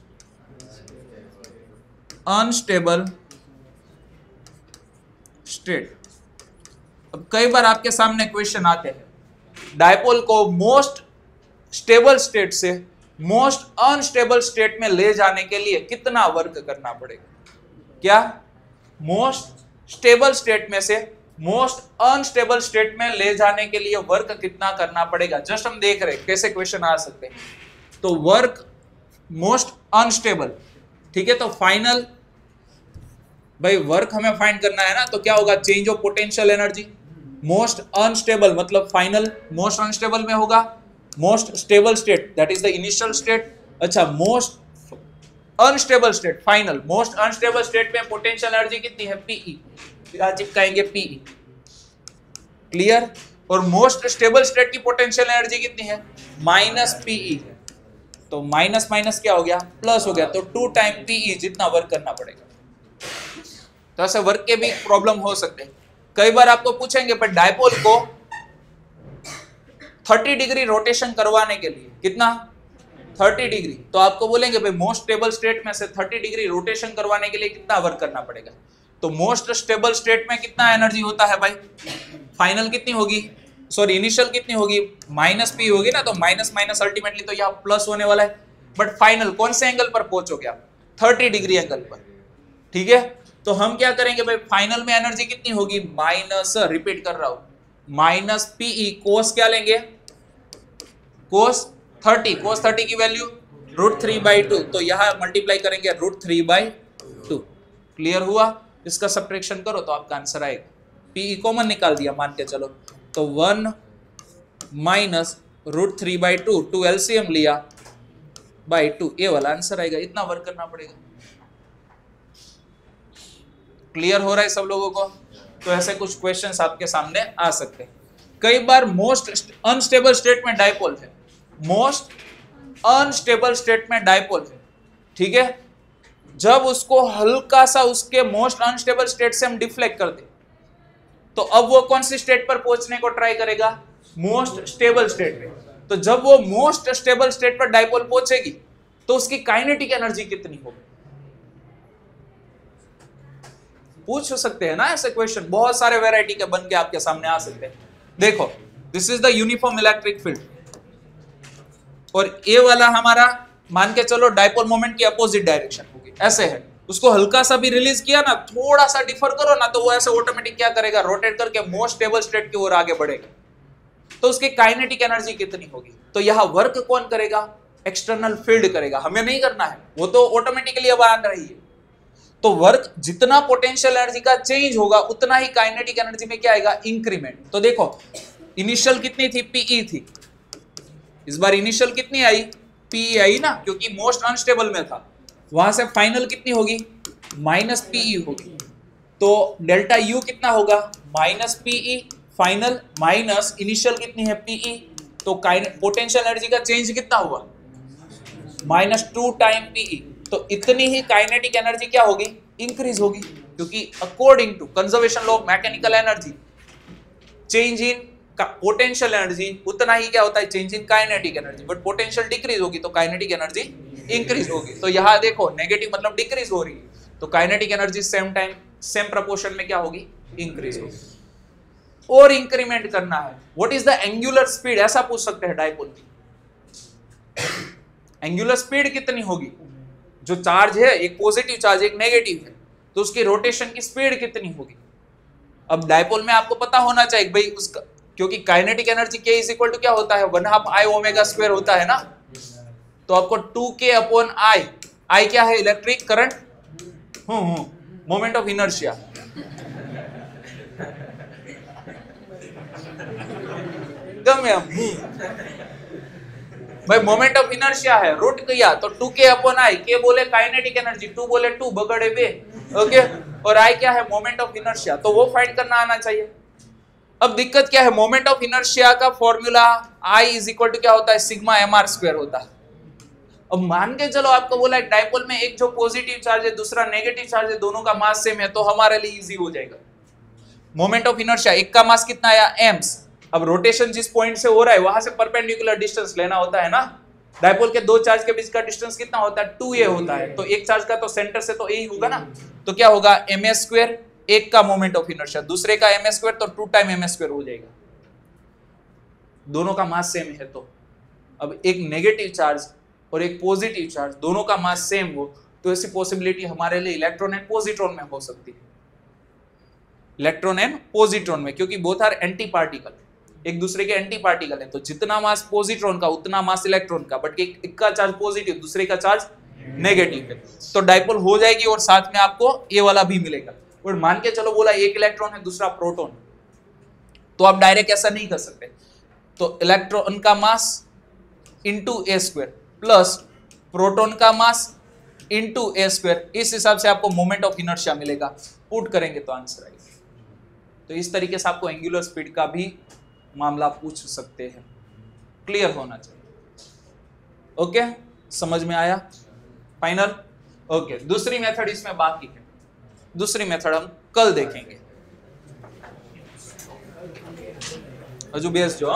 unstable state. अब कई बार आपके सामने क्वेश्चन आते हैं, डायपोल को मोस्ट स्टेबल स्टेट से मोस्ट अनस्टेबल स्टेट में ले जाने के लिए कितना वर्क करना पड़ेगा। क्या मोस्ट स्टेबल स्टेट में से मोस्ट अनस्टेबल स्टेट में ले जाने के लिए वर्क कितना करना पड़ेगा, जस्ट हम देख रहे हैं कैसे क्वेश्चन आ सकते हैं। तो वर्क मोस्ट अनस्टेबल, ठीक है, तो फाइनल भाई वर्क हमें फाइंड करना है ना, तो क्या होगा, change of potential energy. Most unstable मतलब फाइनल, मोस्ट अनस्टेबल में होगा most stable state, that is the initial state. अच्छा, most unstable state final, most unstable state में पोटेंशियल एनर्जी कितनी है, पीई, फिर चिपकाएंगे पीई, क्लियर। और मोस्ट स्टेबल स्टेट की पोटेंशियल एनर्जी कितनी है, माइनस पीई, तो माइनस माइनस क्या हो गया, प्लस हो गया, तो 2 टाइम पीई जितना वर्क करना पड़ेगा। तो ऐसे वर्क के भी प्रॉब्लम हो सकते हैं। कई बार आपको पूछेंगे पर डायपोल को 30 डिग्री रोटेशन करवाने के लिए कितना, 30 डिग्री, तो आपको बोलेंगे भाई मोस्ट स्टेबल स्टेट में से 30 डिग्री रोटेशन करवाने के लिए कितना वर्क करना पड़ेगा। तो मोस्ट स्टेबल स्टेट में कितना एनर्जी होता है भाई, फाइनल कितनी होगी, सॉरी इनिशियल कितनी होगी, माइनस पी होगी ना, तो माइनस माइनस अल्टीमेटली तो यहाँ प्लस होने वाला है। बट फाइनल कौन से एंगल पर पहुंचोगे आप, 30 डिग्री एंगल पर, ठीक है। तो हम क्या करेंगे भाई, फाइनल में एनर्जी कितनी होगी, माइनस, रिपीट कर रहा हूं, माइनस पीई, कोस क्या लेंगे, कोस 30, कोस 30 की वैल्यू √3/2, तो यहां मल्टीप्लाई करेंगे √3/2, क्लियर हुआ। इसका सब्ट्रैक्शन करो तो आपका आंसर आएगा, पीई कॉमन निकाल दिया मान के चलो, तो 1 माइनस √3/2, 2 एलसीएम लिया बाई 2, ये वाला आंसर आएगा। इतना वर्क करना पड़ेगा। क्लियर हो रहा है सब लोगों को। तो ऐसे कुछ क्वेश्चंस आपके सामने आ सकते हैं। कई बार मोस्ट अनस्टेबल स्टेट में डायपोल है, मोस्ट अनस्टेबल स्टेट में डायपोल है, ठीक है। जब उसको हल्का सा उसके मोस्ट अनस्टेबल स्टेट से हम डिफ्लेक्ट कर दें, तो अब वो कौन सी स्टेट पर पहुंचने को ट्राई करेगा, मोस्ट स्टेबल स्टेट में। तो जब वो मोस्ट स्टेबल स्टेट पर डायपोल पहुंचेगी तो उसकी काइनेटिक एनर्जी कितनी होगी, पूछ सकते हैं ना ऐसे क्वेश्चन, बहुत सारे वैरायटी के बन के आपके सामने आ सकते हैं। देखो this is the uniform electric field, और ये वाला हमारा मान के चलो डायपोल मोमेंट की अपोजिट डायरेक्शन होगी, ऐसे है। उसको हल्का सा भी रिलीज किया ना, थोड़ा सा डिफर करो ना, तो वो ऐसे ऑटोमेटिक क्या करेगा, रोटेट करके मोस्ट स्टेबल स्टेट की ओर आगे बढ़ेगा। तो उसकी काइनेटिक एनर्जी कितनी होगी। तो यहां वर्क कौन करेगा, एक्सटर्नल फील्ड करेगा, हमें नहीं करना है, वो तो ऑटोमेटिकली अब आ रही है। तो वर्क जितना पोटेंशियल एनर्जी का चेंज होगा उतना ही काइनेटिक एनर्जी में क्या आएगा, इंक्रीमेंट। तो देखो इनिशियल कितनी थी, पीई थी, इस बार इनिशियल कितनी आई, पीई आई ना, क्योंकि मोस्ट अनस्टेबल में था, वहां से फाइनल कितनी होगी, माइनस पीई होगी। तो डेल्टा यू कितना होगा, minus PE final minus initial कितनी है पीई, तो पोटेंशियल एनर्जी का चेंज कितना हुआ, -2 टाइम पीई। तो इतनी ही काइनेटिक एनर्जी क्या होगी, इंक्रीज होगी, क्योंकि according to conservation law of mechanical energy change in potential energy उतना ही क्या होता है, change in kinetic energy. But potential decrease होगी तो काइनेटिक एनर्जी इंक्रीज होगी। तो यहां देखो नेगेटिव मतलब डिक्रीज हो रही है, तो kinetic energy same time same proportion में क्या होगी, इंक्रीज होगी। और इंक्रीमेंट करना है, what is the angular speed, ऐसा पूछ सकते हैं डायपोल की। एंगुलर स्पीड कितनी होगी, जो चार्ज है एक पॉजिटिव चार्ज एक नेगेटिव है, तो उसकी रोटेशन की स्पीड कितनी होगी। अब डायपोल में आपको पता होना चाहिए भाई उसका, क्योंकि kinetic energy K is equal to क्या होता है, 1/2 I ओमेगा स्क्वायर होता है ना। तो आपको 2K अपॉन I क्या है, electric current, moment of inertia. भाई मोमेंट ऑफ इनर्शिया है, रूट किया तो 2K अपॉन I, K बोले काइनेटिक एनर्जी, 2 बोले 2 बगड़े बे, ओके, और I क्या है, मोमेंट ऑफ इनर्शिया। तो वो फाइंड करना आना चाहिए। अब दिक्कत क्या है, मोमेंट ऑफ इनर्शिया का formula I is equal to क्या होता है, सिग्मा mr स्क्वायर होता है। अब मान के चलो आपको बोला है डायपोल में एक जो पॉजिटिव चार्ज है दूसरा नेगेटिव चार्ज है, दोनों का मास सेम है, तो हमारे लिए इजी हो जाएगा। मोमेंट ऑफ इनर्शिया, एक का मास कितना आया, एम्स। अब रोटेशन जिस पॉइंट से हो रहा है वहां से परपेंडिकुलर डिस्टेंस लेना होता है ना। डायपोल के दो चार्ज के बीच का डिस्टेंस कितना होता है, 2a होता है। तो एक चार्ज का तो सेंटर से तो a ही होगा ना, तो क्या होगा ms स्क्वायर, एक का मोमेंट ऑफ इनर्शिया दूसरे का ms स्क्वायर, तो 2 टाइम ms स्क्वायर हो जाएगा, दोनों का मास सेम है। तो अब एक नेगेटिव चार्ज और एक पॉजिटिव चार्ज दोनों का मास सेम हो, तो ऐसी पॉसिबिलिटी हमारे लिए इलेक्ट्रॉन एंड पॉजिट्रॉन में हो सकती है, इलेक्ट्रॉन एंड पॉजिट्रॉन में, क्योंकि बोथ आर एंटी पार्टिकल, एक दूसरे के एंटी पार्टिकल है। तो जितना मास पॉजिट्रॉन का उतना मास इलेक्ट्रॉन का, बट एक का चार्ज पॉजिटिव दूसरे का चार्ज नेगेटिव है, तो डायपोल हो जाएगी और साथ में आपको ये वाला भी मिलेगा। और मान के चलो बोला एक इलेक्ट्रॉन है दूसरा प्रोटॉन, तो आप डायरेक्ट ऐसा नहीं कर सकते। तो इलेक्ट्रॉन का मास इंटू ए स्क्वायर प्लस प्रोटॉन का मास इंटू ए स्क्वायर, इस हिसाब से आपको मोमेंट ऑफ इनर्शिया मिलेगा। पुट करेंगे तो आंसर आएगा। तो इस तरीके से आपको एंगुलर स्पीड का भी मामला पूछ सकते हैं, क्लियर होना चाहिए। ओके, समझ में आया, फाइनल। ओके, दूसरी मेथड इसमें बाकी है, दूसरी मेथड हम कल देखेंगे। अजू बेस जो